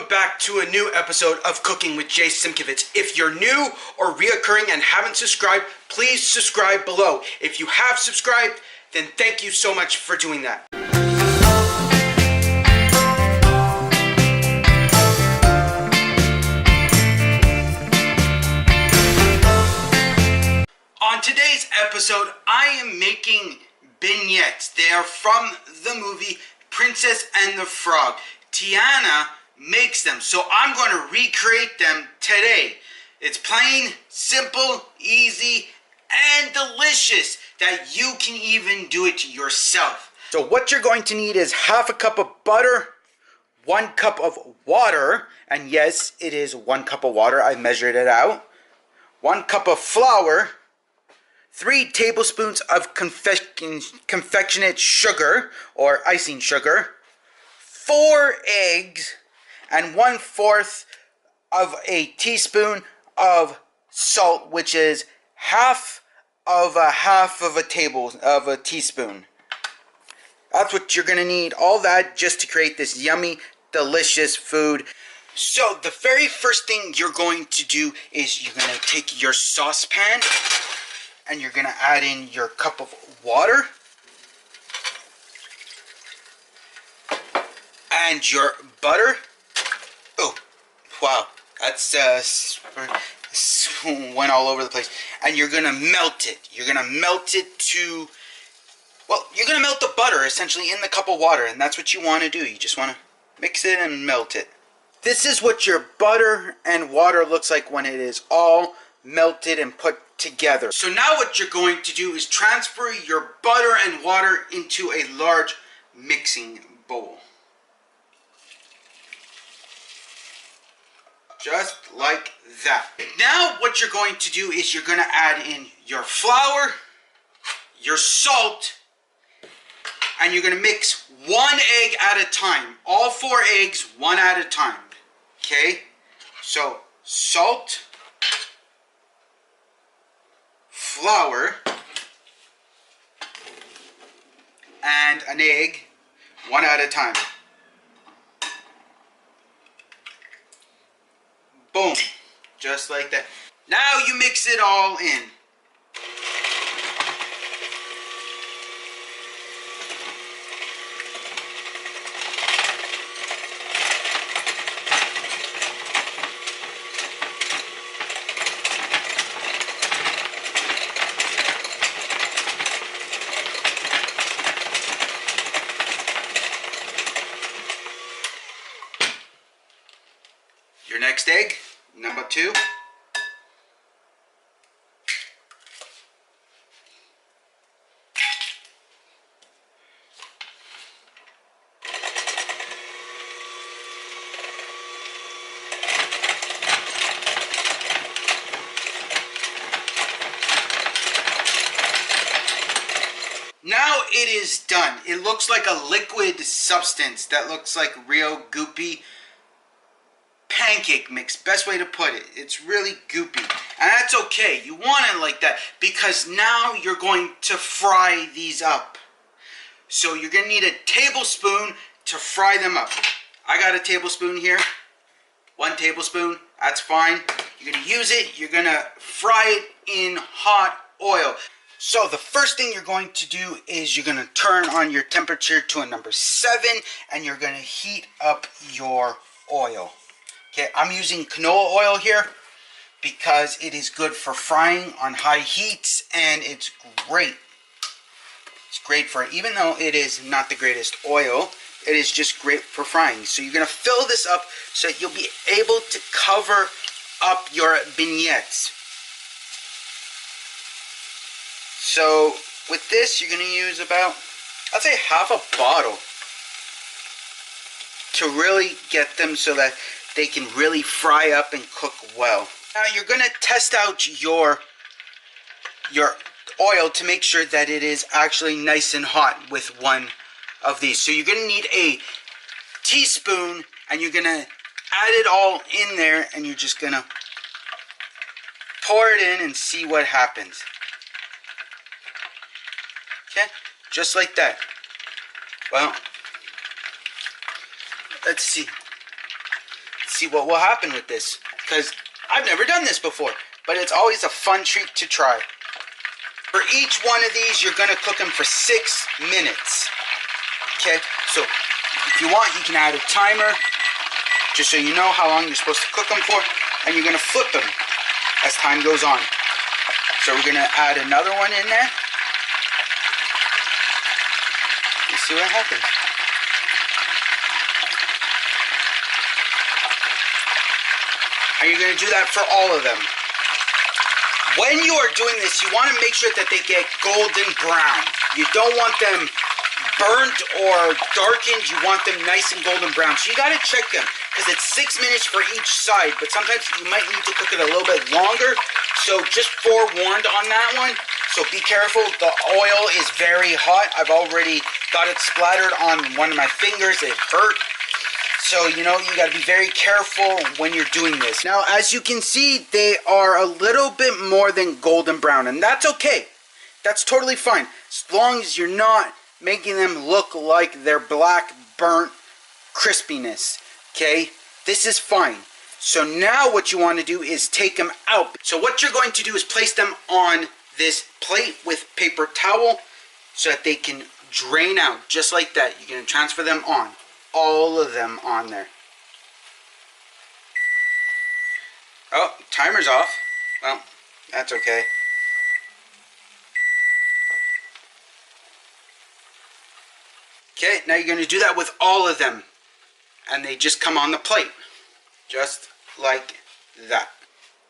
welcome back to a new episode of Cooking with Jay Simkevitz. If you're new or reoccurring and haven't subscribed, please subscribe below. If you have subscribed, then thank you so much for doing that. On today's episode, I am making beignets. They are from the movie Princess and the Frog. Tiana makes them, so I'm going to recreate them today. It's plain, simple, easy, and delicious that you can even do it yourself. So what you're going to need is half a cup of butter, 1 cup of water, and yes, it is 1 cup of water. I measured it out. 1 cup of flour, 3 tablespoons of confectionate sugar or icing sugar, 4 eggs, and 1/4 of a teaspoon of salt, which is half of a teaspoon. That's what you're gonna need. All that just to create this yummy, delicious food. So the very first thing you're going to do is you're gonna take your saucepan and you're gonna add in your cup of water and your butter. Oh, wow, that's went all over the place. And you're gonna melt it. You're gonna melt it to, well, you're gonna melt the butter essentially in the cup of water, and that's what you want to do. You just want to mix it and melt it. This is what your butter and water looks like when it is all melted and put together. So now what you're going to do is transfer your butter and water into a large mixing bowl. Just like that. Now what you're going to do is you're going to add in your flour, your salt, and you're going to mix 1 egg at a time. All 4 eggs, 1 at a time. Okay? So salt, flour, and an egg, 1 at a time. Boom. Just like that. Now you mix it all in. Your next egg, number 2. Now it is done. It looks like a liquid substance that looks like real goopy pancake mix. Best way to put it. It's really goopy. And that's okay. You want it like that because now you're going to fry these up. So you're going to need a tablespoon to fry them up. I got a tablespoon here. 1 tablespoon. That's fine. You're going to use it. You're going to fry it in hot oil. So the first thing you're going to do is you're going to turn on your temperature to a number 7 and you're going to heat up your oil. Okay, I'm using canola oil here because it is good for frying on high heats and it's great. It's great for it. Even though it is not the greatest oil, it is just great for frying. So you're going to fill this up so that you'll be able to cover up your beignets. So with this, you're going to use about, I'd say half a bottle to really get them so that they can really fry up and cook well. Now you're going to test out your oil to make sure that it is actually nice and hot with one of these. So you're going to need a teaspoon and you're going to add it all in there and you're just going to pour it in and see what happens. Okay, just like that. Well, let's see. see what will happen with this, because I've never done this before, but it's always a fun treat to try. For each one of these, you're going to cook them for 6 minutes. Okay, so if you want, you can add a timer, just so you know how long you're supposed to cook them for, and you're going to flip them as time goes on. So we're going to add another one in there. Let's see what happens. And you're going to do that for all of them. When you are doing this, you want to make sure that they get golden brown. You don't want them burnt or darkened. You want them nice and golden brown. So you got to check them, because it's 6 minutes for each side. But sometimes you might need to cook it a little bit longer. So just forewarned on that one. So be careful. The oil is very hot. I've already got it splattered on one of my fingers. It hurt. So, you know, you got to be very careful when you're doing this. Now, as you can see, they are a little bit more than golden brown, and that's okay. That's totally fine, as long as you're not making them look like they're black, burnt crispiness, okay? This is fine. So now what you want to do is take them out. So what you're going to do is place them on this plate with paper towel so that they can drain out, just like that. You're going to transfer them on. All of them on there. Oh, timer's off. Well, that's okay. Okay, now you're going to do that with all of them. And they just come on the plate. Just like that.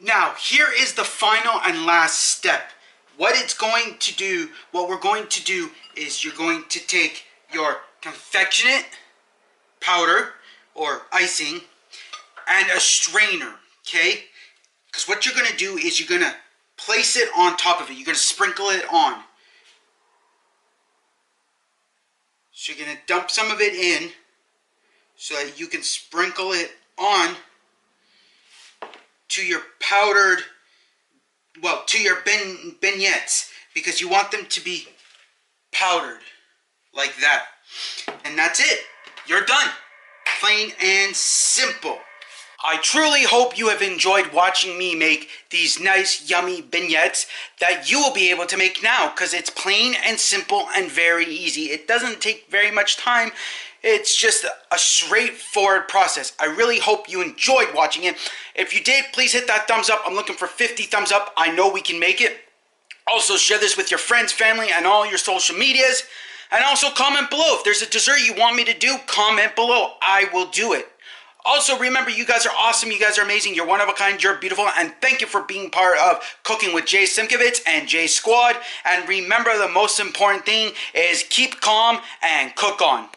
Now, here is the final and last step. What we're going to do is you're going to take your confectionate powder or icing and a strainer, okay? Because what you're going to do is you're going to place it on top of it. You're going to sprinkle it on. So you're going to dump some of it in so that you can sprinkle it on to your powdered, well, to your beignets, because you want them to be powdered like that. And that's it. You're done. Plain and simple. I truly hope you have enjoyed watching me make these nice, yummy beignets that you will be able to make now, because it's plain and simple and very easy. It doesn't take very much time. It's just a straightforward process. I really hope you enjoyed watching it. If you did, please hit that thumbs up. I'm looking for 50 thumbs up. I know we can make it. Also, share this with your friends, family, and all your social medias. And also comment below. If there's a dessert you want me to do, comment below. I will do it. Also, remember, you guys are awesome. You guys are amazing. You're one of a kind. You're beautiful. And thank you for being part of Cooking with Jay Simkowitz and Jay Squad. And remember, the most important thing is keep calm and cook on.